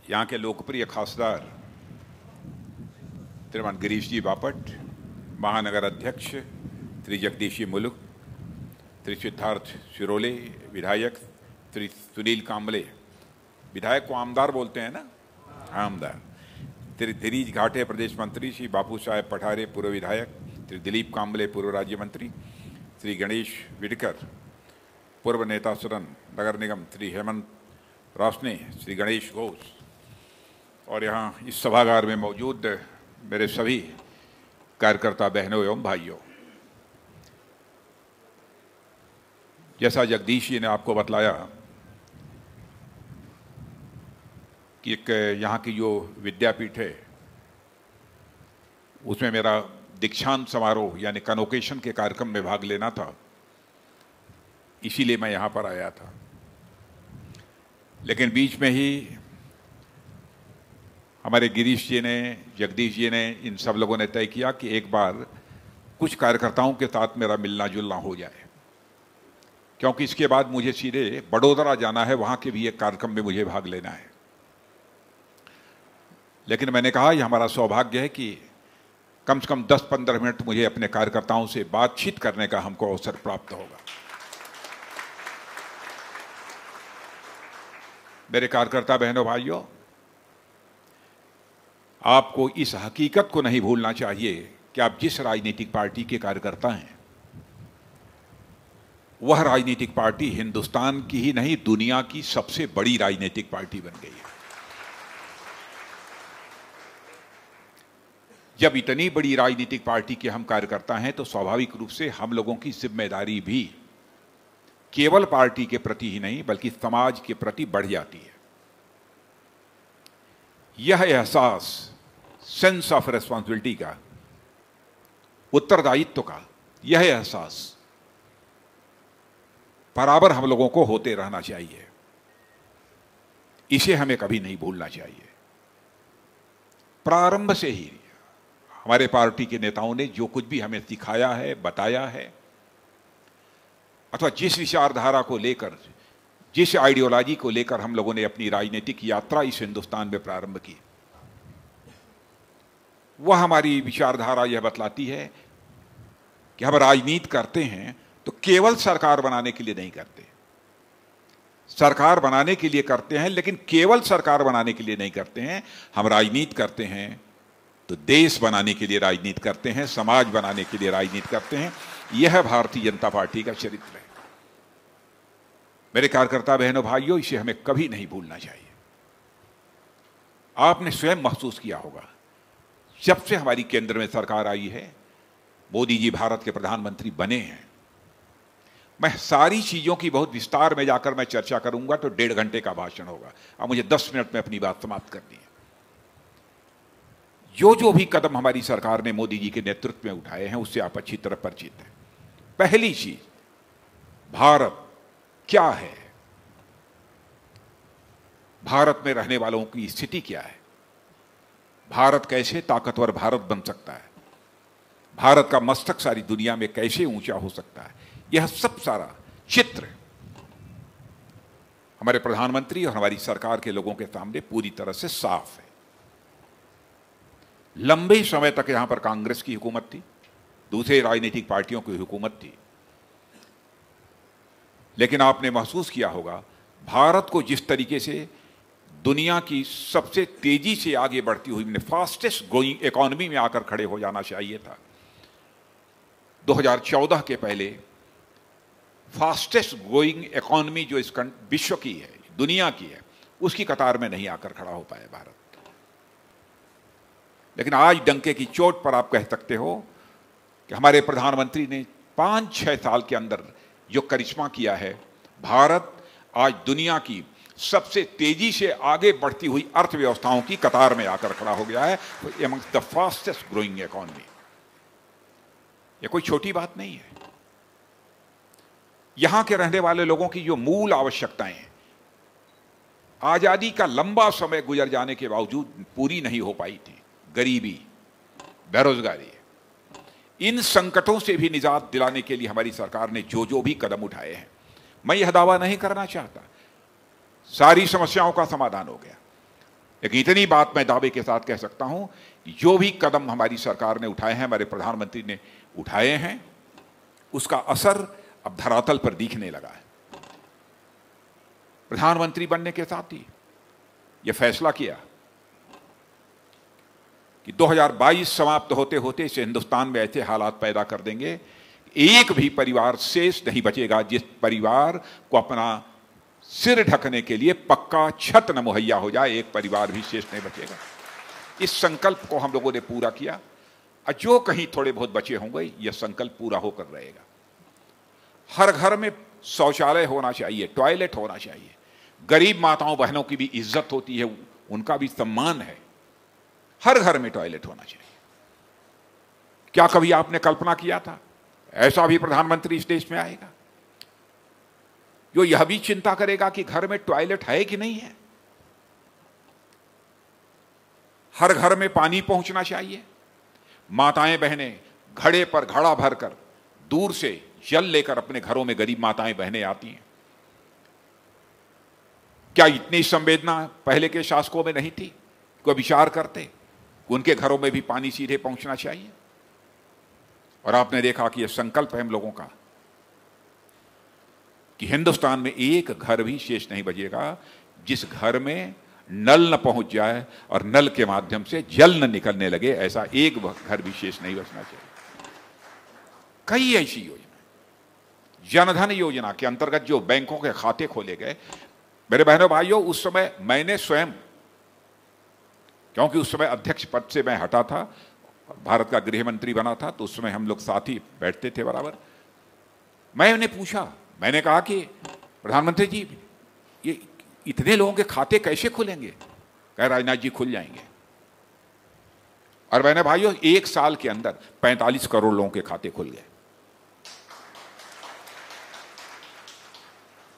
यहाँ के लोकप्रिय खासदार श्रीमान गिरीश जी बापट, महानगर अध्यक्ष श्री जगदीश मुलुक, श्री सिद्धार्थ शिरोले विधायक, श्री सुनील कांबले, विधायक को आमदार बोलते हैं ना, आमदार, श्री धीरीज घाटे प्रदेश मंत्री, श्री बापू साहेब पठारे पूर्व विधायक, श्री दिलीप कांबले पूर्व राज्य मंत्री, श्री गणेश विडकर पूर्व नेता सदन नगर निगम, श्री हेमंत रोशने, श्री गणेश घोष और यहाँ इस सभागार में मौजूद मेरे सभी कार्यकर्ता बहनों एवं भाइयों, जैसा जगदीश जी ने आपको बतलाया कि एक यहाँ की जो विद्यापीठ है उसमें मेरा दीक्षांत समारोह यानी कन्वोकेशन के कार्यक्रम में भाग लेना था, इसीलिए मैं यहाँ पर आया था। लेकिन बीच में ही हमारे गिरीश जी ने, जगदीश जी ने, इन सब लोगों ने तय किया कि एक बार कुछ कार्यकर्ताओं के साथ मेरा मिलना जुलना हो जाए, क्योंकि इसके बाद मुझे सीधे बड़ौदा जाना है, वहाँ के भी एक कार्यक्रम में मुझे भाग लेना है। लेकिन मैंने कहा यह हमारा सौभाग्य है कि कम से कम 10-15 मिनट मुझे अपने कार्यकर्ताओं से बातचीत करने का हमको अवसर प्राप्त होगा। मेरे कार्यकर्ता बहनों भाइयों, आपको इस हकीकत को नहीं भूलना चाहिए कि आप जिस राजनीतिक पार्टी के कार्यकर्ता हैं वह राजनीतिक पार्टी हिंदुस्तान की ही नहीं दुनिया की सबसे बड़ी राजनीतिक पार्टी बन गई है। जब इतनी बड़ी राजनीतिक पार्टी के हम कार्यकर्ता हैं तो स्वाभाविक रूप से हम लोगों की जिम्मेदारी भी केवल पार्टी के प्रति ही नहीं बल्कि समाज के प्रति बढ़ जाती है। यह एहसास, सेंस ऑफ रिस्पॉन्सिबिलिटी का, उत्तरदायित्व का यह एहसास बराबर हम लोगों को होते रहना चाहिए। इसे हमें कभी नहीं भूलना चाहिए। प्रारंभ से ही हमारे पार्टी के नेताओं ने जो कुछ भी हमें सिखाया है, बताया है, अथवा जिस विचारधारा को लेकर, जिस आइडियोलॉजी को लेकर हम लोगों ने अपनी राजनीतिक यात्रा इस हिंदुस्तान में प्रारंभ की, वह हमारी विचारधारा यह बतलाती है कि हम राजनीति करते हैं तो केवल सरकार बनाने के लिए नहीं करते। सरकार बनाने के लिए करते हैं, लेकिन केवल सरकार बनाने के लिए नहीं करते हैं। हम राजनीति करते हैं तो देश बनाने के लिए राजनीति करते हैं, समाज बनाने के लिए राजनीति करते हैं। यह भारतीय जनता पार्टी का चरित्र है। मेरे कार्यकर्ता बहनों भाइयों, इसे हमें कभी नहीं भूलना चाहिए। आपने स्वयं महसूस किया होगा, जब से हमारी केंद्र में सरकार आई है, मोदी जी भारत के प्रधानमंत्री बने हैं, मैं सारी चीजों की बहुत विस्तार में जाकर मैं चर्चा करूंगा तो 1.5 घंटे का भाषण होगा। अब मुझे 10 मिनट में अपनी बात समाप्त करनी है। जो भी कदम हमारी सरकार ने मोदी जी के नेतृत्व में उठाए हैं उससे आप अच्छी तरह परिचित हैं। पहली चीज, भारत क्या है, भारत में रहने वालों की स्थिति क्या है, भारत कैसे ताकतवर भारत बन सकता है, भारत का मस्तक सारी दुनिया में कैसे ऊंचा हो सकता है, यह सब सारा चित्र हमारे प्रधानमंत्री और हमारी सरकार के लोगों के सामने पूरी तरह से साफ है। लंबे समय तक यहां पर कांग्रेस की हुकूमत थी, दूसरे राजनीतिक पार्टियों की हुकूमत थी, लेकिन आपने महसूस किया होगा भारत को जिस तरीके से दुनिया की सबसे तेजी से आगे बढ़ती हुई, फास्टेस्ट ग्रोइंग इकोनॉमी में आकर खड़े हो जाना चाहिए था। 2014 के पहले फास्टेस्ट ग्रोइंग इकोनॉमी जो इस विश्व की है, दुनिया की है, उसकी कतार में नहीं आकर खड़ा हो पाया भारत। लेकिन आज डंके की चोट पर आप कह सकते हो कि हमारे प्रधानमंत्री ने 5-6 साल के अंदर जो करिश्मा किया है, भारत आज दुनिया की सबसे तेजी से आगे बढ़ती हुई अर्थव्यवस्थाओं की कतार में आकर खड़ा हो गया है, amongst the fastest growing economy. यह कोई छोटी बात नहीं है। यहां के रहने वाले लोगों की जो मूल आवश्यकताएं आजादी का लंबा समय गुजर जाने के बावजूद पूरी नहीं हो पाई थी, गरीबी, बेरोजगारी, इन संकटों से भी निजात दिलाने के लिए हमारी सरकार ने जो भी कदम उठाए हैं, मैं यह दावा नहीं करना चाहता सारी समस्याओं का समाधान हो गया। लेकिन इतनी बात मैं दावे के साथ कह सकता हूं, जो भी कदम हमारी सरकार ने उठाए हैं, हमारे प्रधानमंत्री ने उठाए हैं, उसका असर अब धरातल पर दिखने लगा है। प्रधानमंत्री बनने के साथ ही यह फैसला किया कि 2022 समाप्त होते होते इस हिंदुस्तान में ऐसे हालात पैदा कर देंगे, एक भी परिवार शेष नहीं बचेगा जिस परिवार को अपना सिर ढकने के लिए पक्का छत न मुहैया हो जाए, एक परिवार भी शेष नहीं बचेगा। इस संकल्प को हम लोगों ने पूरा किया, और जो कहीं थोड़े बहुत बचे होंगे यह संकल्प पूरा होकर रहेगा। हर घर में शौचालय होना चाहिए, टॉयलेट होना चाहिए, गरीब माताओं बहनों की भी इज्जत होती है, उनका भी सम्मान है, हर घर में टॉयलेट होना चाहिए। क्या कभी आपने कल्पना किया था ऐसा भी प्रधानमंत्री इस देश में आएगा जो यह भी चिंता करेगा कि घर में टॉयलेट है कि नहीं है? हर घर में पानी पहुंचना चाहिए, माताएं बहनें घड़े पर घड़ा भरकर दूर से जल लेकर अपने घरों में गरीब माताएं बहनें आती हैं। क्या इतनी संवेदना पहले के शासकों में नहीं थी? कोई विचार करते उनके घरों में भी पानी सीधे पहुंचना चाहिए। और आपने देखा कि यह संकल्प है हम लोगों का कि हिंदुस्तान में एक घर भी शेष नहीं बचेगा जिस घर में नल न पहुंच जाए और नल के माध्यम से जल न निकलने लगे, ऐसा एक घर भी शेष नहीं बचना चाहिए। कई ऐसी योजना, जनधन योजना के अंतर्गत जो बैंकों के खाते खोले गए, मेरे बहनों भाइयों, उस समय मैंने स्वयं, क्योंकि उस समय अध्यक्ष पद से मैं हटा था, भारत का गृह मंत्री बना था, तो उस समय हम लोग साथ ही बैठते थे बराबर। मैंने पूछा, मैंने कहा कि प्रधानमंत्री जी ये इतने लोगों के खाते कैसे खुलेंगे? कह राजनाथ जी खुल जाएंगे। और मैंने भाइयों 1 साल के अंदर 45 करोड़ लोगों के खाते खुल गए।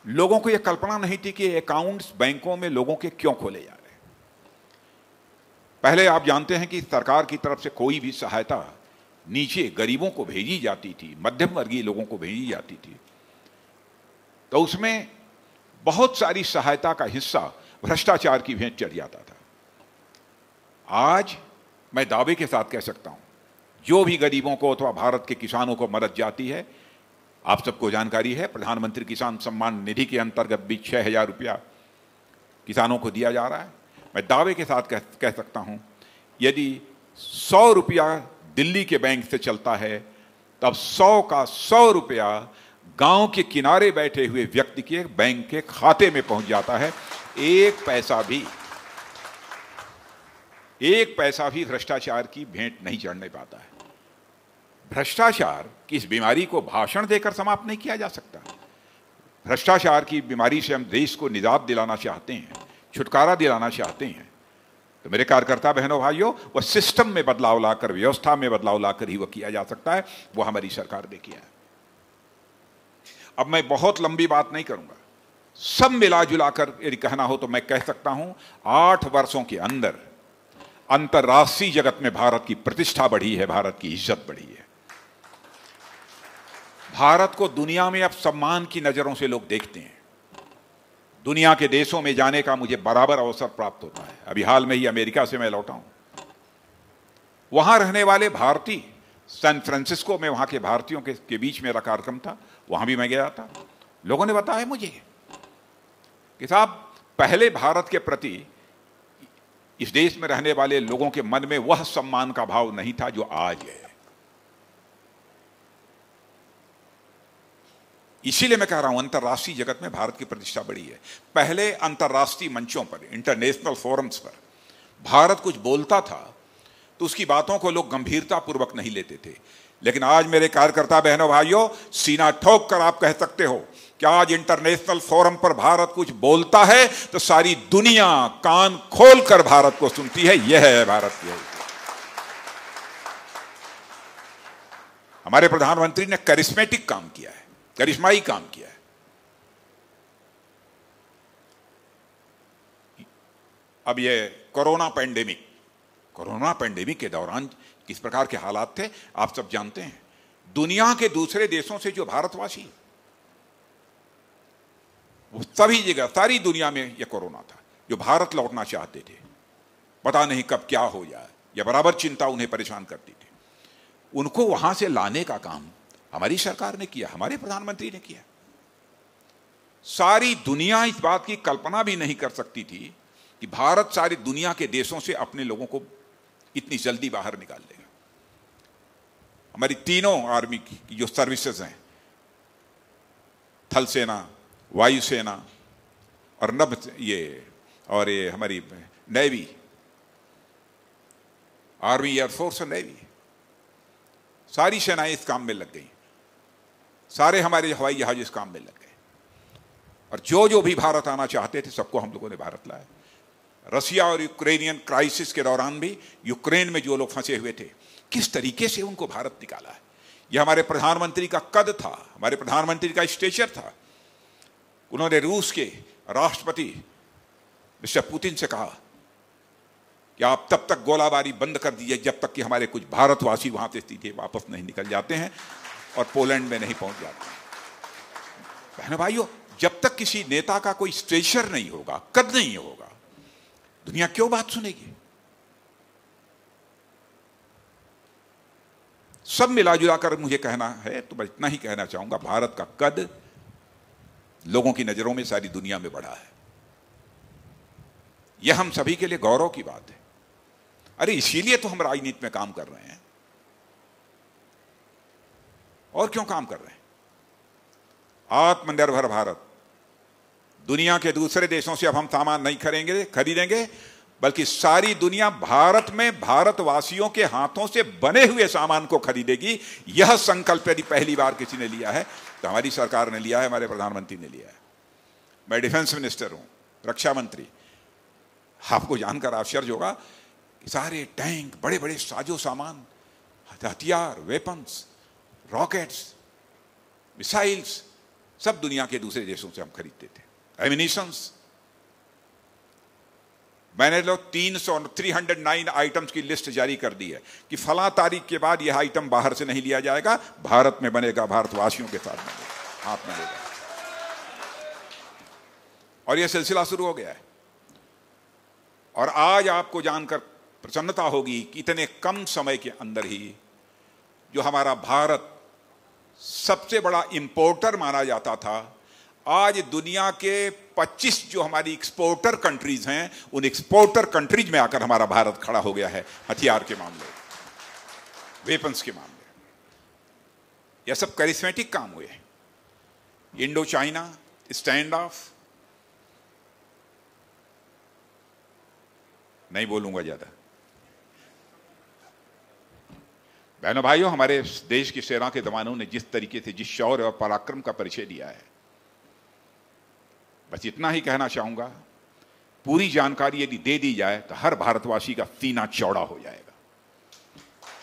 लोगों को यह कल्पना नहीं थी कि अकाउंट्स बैंकों में लोगों के क्यों खोले जा रहे हैं। पहले आप जानते हैं कि सरकार की तरफ से कोई भी सहायता नीचे गरीबों को भेजी जाती थी, मध्यम वर्गीय लोगों को भेजी जाती थी, तो उसमें बहुत सारी सहायता का हिस्सा भ्रष्टाचार की भेंट चढ़ जाता था। आज मैं दावे के साथ कह सकता हूं, जो भी गरीबों को अथवा भारत के किसानों को मदद जाती है, आप सबको जानकारी है, प्रधानमंत्री किसान सम्मान निधि के अंतर्गत भी 6,000 रुपया किसानों को दिया जा रहा है। मैं दावे के साथ कह सकता हूं, यदि 100 रुपया दिल्ली के बैंक से चलता है, तब 100 का 100 रुपया गांव के किनारे बैठे हुए व्यक्ति के बैंक के खाते में पहुंच जाता है। एक पैसा भी भ्रष्टाचार की भेंट नहीं चढ़ने पाता है। भ्रष्टाचार की इस बीमारी को भाषण देकर समाप्त नहीं किया जा सकता। भ्रष्टाचार की बीमारी से हम देश को निजात दिलाना चाहते हैं, छुटकारा दिलाना चाहते हैं, तो मेरे कार्यकर्ता बहनों भाइयों, वह सिस्टम में बदलाव लाकर, व्यवस्था में बदलाव लाकर ही वह किया जा सकता है। वो हमारी सरकार ने किया है। अब मैं बहुत लंबी बात नहीं करूंगा, सब मिला जुलाकर यदि कहना हो तो मैं कह सकता हूं, 8 वर्षों के अंदर अंतर्राष्ट्रीय जगत में भारत की प्रतिष्ठा बढ़ी है, भारत की इज्जत बढ़ी है। भारत को दुनिया में अब सम्मान की नजरों से लोग देखते हैं। दुनिया के देशों में जाने का मुझे बराबर अवसर प्राप्त होता है। अभी हाल में ही अमेरिका से मैं लौटा हूं। वहां रहने वाले भारतीय, सैन फ्रांसिस्को में वहां के भारतीयों के बीच मेरा कार्यक्रम था, वहां भी मैं गया था। लोगों ने बताया मुझे कि साहब, पहले भारत के प्रति इस देश में रहने वाले लोगों के मन में वह सम्मान का भाव नहीं था जो आज है। इसीलिए मैं कह रहा हूं, अंतर्राष्ट्रीय जगत में भारत की प्रतिष्ठा बढ़ी है। पहले अंतर्राष्ट्रीय मंचों पर, इंटरनेशनल फोरम्स पर भारत कुछ बोलता था तो उसकी बातों को लोग गंभीरता पूर्वक नहीं लेते थे। लेकिन आज मेरे कार्यकर्ता बहनों भाइयों, सीना ठोक कर आप कह सकते हो कि आज इंटरनेशनल फोरम पर भारत कुछ बोलता है तो सारी दुनिया कान खोलकर भारत को सुनती है। यह है भारत की। हमारे प्रधानमंत्री ने करिश्मेटिक काम किया है, करिश्माई काम किया है। अब ये कोरोना पैंडेमिक के दौरान किस प्रकार के हालात थे आप सब जानते हैं। दुनिया के दूसरे देशों से जो भारतवासी, वो सभी जगह, सारी दुनिया में यह कोरोना था, जो भारत लौटना चाहते थे पता नहीं कब क्या हो जाए, यह बराबर चिंता उन्हें परेशान करती थी। उनको वहां से लाने का काम हमारी सरकार ने किया, हमारे प्रधानमंत्री ने किया। सारी दुनिया इस बात की कल्पना भी नहीं कर सकती थी कि भारत सारी दुनिया के देशों से अपने लोगों को इतनी जल्दी बाहर निकाल लेगा। हमारी तीनों आर्मी की जो सर्विसेज हैं, थल सेना, वायुसेना और ये हमारी नेवी, आर्मी, एयरफोर्स और नेवी, सारी सेनाएं इस काम में लग गई। सारे हमारे हवाई जहाज इस काम में लग गए और जो भी भारत आना चाहते थे सबको हम लोगों ने भारत लाया। रसिया और यूक्रेनियन क्राइसिस के दौरान भी यूक्रेन में जो लोग फंसे हुए थे, किस तरीके से उनको भारत निकाला है। यह हमारे प्रधानमंत्री का कद था, हमारे प्रधानमंत्री का स्टेचर था। उन्होंने रूस के राष्ट्रपति मिस्टर पुतिन से कहा कि आप तब तक गोलाबारी बंद कर दीजिए जब तक कि हमारे कुछ भारतवासी वहां से सीधे वापस नहीं निकल जाते हैं और पोलैंड में नहीं पहुंच जाते हैं। बहनों भाइयों, जब तक किसी नेता का कोई स्टेचर नहीं होगा, कद नहीं होगा, दुनिया क्यों बात सुनेगी। सब मिला जुला कर मुझे कहना है तो मैं इतना ही कहना चाहूंगा, भारत का कद लोगों की नजरों में सारी दुनिया में बढ़ा है। यह हम सभी के लिए गौरव की बात है। अरे इसीलिए तो हम राजनीति में काम कर रहे हैं। और क्यों काम कर रहे हैं? आत्मनिर्भर भारत, दुनिया के दूसरे देशों से अब हम सामान नहीं खरीदेंगे, बल्कि सारी दुनिया भारत में भारतवासियों के हाथों से बने हुए सामान को खरीदेगी। यह संकल्प यदि पहली बार किसी ने लिया है तो हमारी सरकार ने लिया है, हमारे प्रधानमंत्री ने लिया है। मैं डिफेंस मिनिस्टर हूं, रक्षा मंत्री। आपको जानकर आश्चर्य होगा कि सारे टैंक, बड़े बड़े साजो सामान, हथियार, वेपन्स, रॉकेट्स, मिसाइल्स सब दुनिया के दूसरे देशों से हम खरीदते थे। एमिनिशंस, मैंने 309 आइटम्स की लिस्ट जारी कर दी है कि फला तारीख के बाद यह आइटम बाहर से नहीं लिया जाएगा, भारत में बनेगा, भारतवासियों के साथ बनेगा, हाथ में लेगा। और यह सिलसिला शुरू हो गया है। और आज आपको जानकर प्रसन्नता होगी कि इतने कम समय के अंदर ही जो हमारा भारत सबसे बड़ा इंपोर्टर माना जाता था, आज दुनिया के 25 जो हमारी एक्सपोर्टर कंट्रीज हैं, उन एक्सपोर्टर कंट्रीज में आकर हमारा भारत खड़ा हो गया है। हथियार के मामले, वेपन्स के मामले, यह सब करिश्मेटिक काम हुए हैं। इंडो चाइना स्टैंड ऑफ, नहीं बोलूंगा ज्यादा। बहनों भाइयों, हमारे देश की सेना के जवानों ने जिस तरीके से, जिस शौर्य और पराक्रम का परिचय दिया है, बस इतना ही कहना चाहूंगा, पूरी जानकारी यदि दे दी जाए तो हर भारतवासी का सीना चौड़ा हो जाएगा,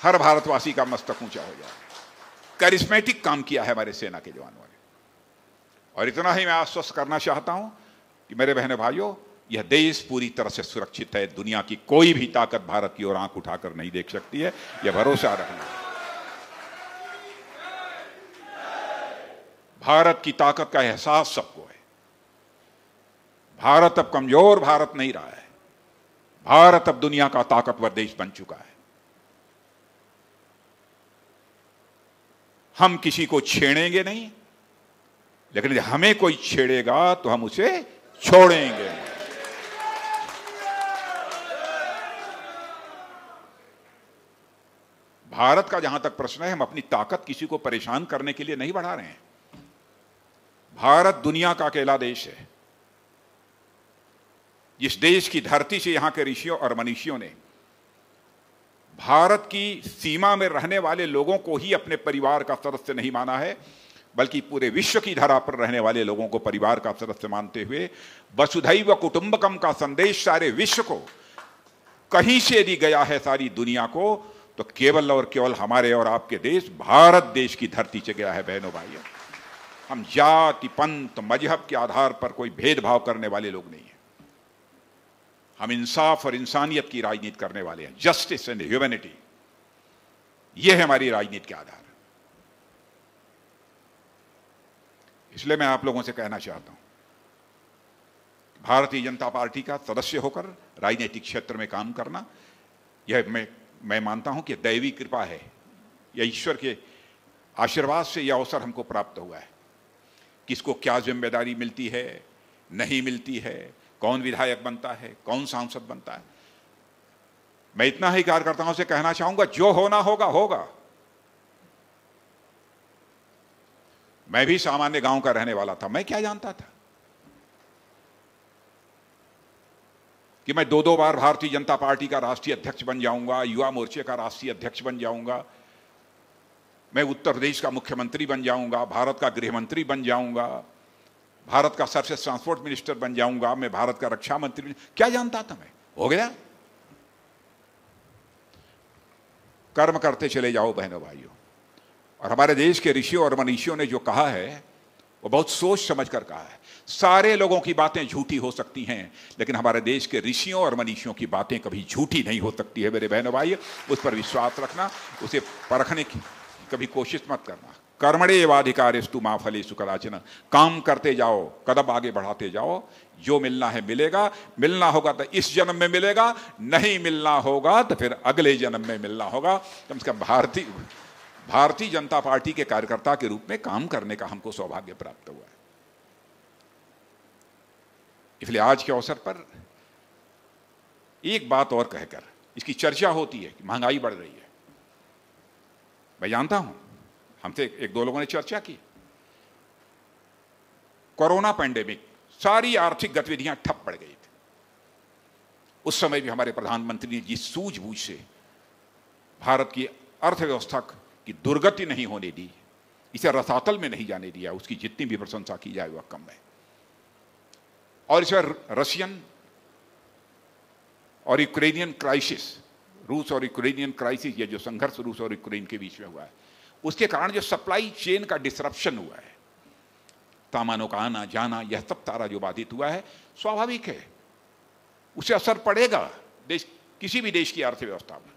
हर भारतवासी का मस्तक ऊंचा हो जाएगा। करिश्मेटिक काम किया है हमारे सेना के जवानों ने। और इतना ही मैं आश्वस्त करना चाहता हूं कि मेरे बहनों भाइयों, यह देश पूरी तरह से सुरक्षित है। दुनिया की कोई भी ताकत भारत की ओर आंख उठाकर नहीं देख सकती है, यह भरोसा रखना। भारत की ताकत का एहसास सबको है। भारत अब कमजोर भारत नहीं रहा है। भारत अब दुनिया का ताकतवर देश बन चुका है। हम किसी को छेड़ेंगे नहीं, लेकिन यदि हमें कोई छेड़ेगा तो हम उसे छोड़ेंगे। भारत का जहां तक प्रश्न है, हम अपनी ताकत किसी को परेशान करने के लिए नहीं बढ़ा रहे हैं। भारत दुनिया का अकेला देश है जिस देश की धरती से यहां के ऋषियों और मनीषियों ने भारत की सीमा में रहने वाले लोगों को ही अपने परिवार का सदस्य नहीं माना है, बल्कि पूरे विश्व की धरा पर रहने वाले लोगों को परिवार का सदस्य मानते हुए वसुधैव कुटुंबकम का संदेश सारे विश्व को, कहीं से यदि गया है सारी दुनिया को, तो केवल और केवल हमारे और आपके देश भारत देश की धरती से गया है। बहनों भाइयों, हम जाति, पंथ, मजहब के आधार पर कोई भेदभाव करने वाले लोग नहीं हैं। हम इंसाफ और इंसानियत की राजनीति करने वाले हैं। जस्टिस एंड ह्यूमैनिटी, यह है हमारी राजनीति के आधार। इसलिए मैं आप लोगों से कहना चाहता हूं, भारतीय जनता पार्टी का सदस्य होकर राजनीतिक क्षेत्र में काम करना, यह मैं मानता हूं कि दैवी कृपा है, यह ईश्वर के आशीर्वाद से यह अवसर हमको प्राप्त हुआ है। किसको क्या जिम्मेदारी मिलती है, नहीं मिलती है, कौन विधायक बनता है, कौन सांसद बनता है, मैं इतना ही कार्यकर्ताओं से कहना चाहूंगा, जो होना होगा होगा। मैं भी सामान्य गांव का रहने वाला था, मैं क्या जानता था कि मैं दो बार भारतीय जनता पार्टी का राष्ट्रीय अध्यक्ष बन जाऊंगा, युवा मोर्चे का राष्ट्रीय अध्यक्ष बन जाऊंगा, मैं उत्तर प्रदेश का मुख्यमंत्री बन जाऊंगा, भारत का गृह मंत्री बन जाऊंगा, भारत का सरफेस ट्रांसपोर्ट मिनिस्टर बन जाऊंगा, मैं भारत का रक्षा मंत्री, क्या जानता था मैं, हो गया। कर्म करते चले जाओ बहनों भाइयों। और हमारे देश के ऋषियों और मनीषियों ने जो कहा है वो बहुत सोच समझ कर कहा है। सारे लोगों की बातें झूठी हो सकती हैं, लेकिन हमारे देश के ऋषियों और मनीषियों की बातें कभी झूठी नहीं हो सकती है मेरे बहनों भाई। उस पर विश्वास रखना, उसे परखने की कभी कोशिश मत करना। कर्मण्येवाधिकारस्तु मा फलेषु कदाचन, काम करते जाओ, कदम आगे बढ़ाते जाओ, जो मिलना है मिलेगा, मिलना होगा तो इस जन्म में मिलेगा, नहीं मिलना होगा तो फिर अगले जन्म में मिलना होगा। कम से कम भारतीय जनता पार्टी के कार्यकर्ता के रूप में काम करने का हमको सौभाग्य प्राप्त हुआ है। इसलिए आज के अवसर पर एक बात और कहकर, इसकी चर्चा होती है कि महंगाई बढ़ रही है, मैं जानता हूं, हमसे एक दो लोगों ने चर्चा की। कोरोना पैंडेमिक, सारी आर्थिक गतिविधियां ठप पड़ गई थी। उस समय भी हमारे प्रधानमंत्री ने जिस सूझबूझ से भारत की अर्थव्यवस्था की दुर्गति नहीं होने दी, इसे रसातल में नहीं जाने दिया, उसकी जितनी भी प्रशंसा की जाए वह कम है। और इस रशियन और यूक्रेनियन क्राइसिस, रूस और यूक्रेनियन क्राइसिस, ये जो संघर्ष रूस और यूक्रेन के बीच में हुआ है, उसके कारण जो सप्लाई चेन का डिसरप्शन हुआ है, सामानों का आना जाना, यह सब सारा जो बाधित हुआ है, स्वाभाविक है, उसे असर पड़ेगा किसी भी देश की अर्थव्यवस्था में।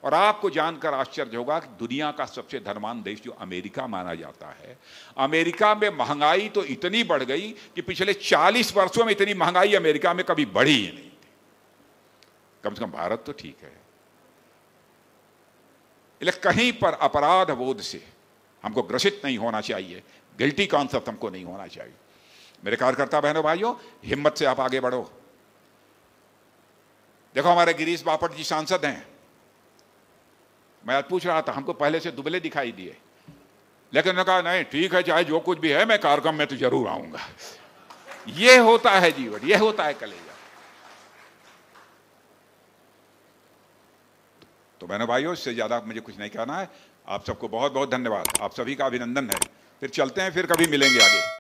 और आपको जानकर आश्चर्य होगा कि दुनिया का सबसे धनवान देश जो अमेरिका माना जाता है, अमेरिका में महंगाई तो इतनी बढ़ गई कि पिछले 40 वर्षों में इतनी महंगाई अमेरिका में कभी बढ़ी ही नहीं थी। कम से कम भारत तो ठीक है। इसलिए कहीं पर अपराध बोध से हमको ग्रसित नहीं होना चाहिए, गिल्टी कॉन्सेप्ट हमको नहीं होना चाहिए। मेरे कार्यकर्ता बहनों भाइयों, हिम्मत से आप आगे बढ़ो। देखो हमारे गिरीश बापट जी सांसद हैं, मैं आज पूछ रहा था, हमको पहले से दुबले दिखाई दिए, लेकिन उन्होंने कहा नहीं ठीक है, चाहे जो कुछ भी है मैं कार्यक्रम में तो जरूर आऊंगा। ये होता है जीवन, ये होता है कलेजा। तो बहनों भाइयों, इससे ज्यादा मुझे कुछ नहीं कहना है। आप सबको बहुत बहुत धन्यवाद, आप सभी का अभिनंदन है। फिर चलते हैं, फिर कभी मिलेंगे आगे।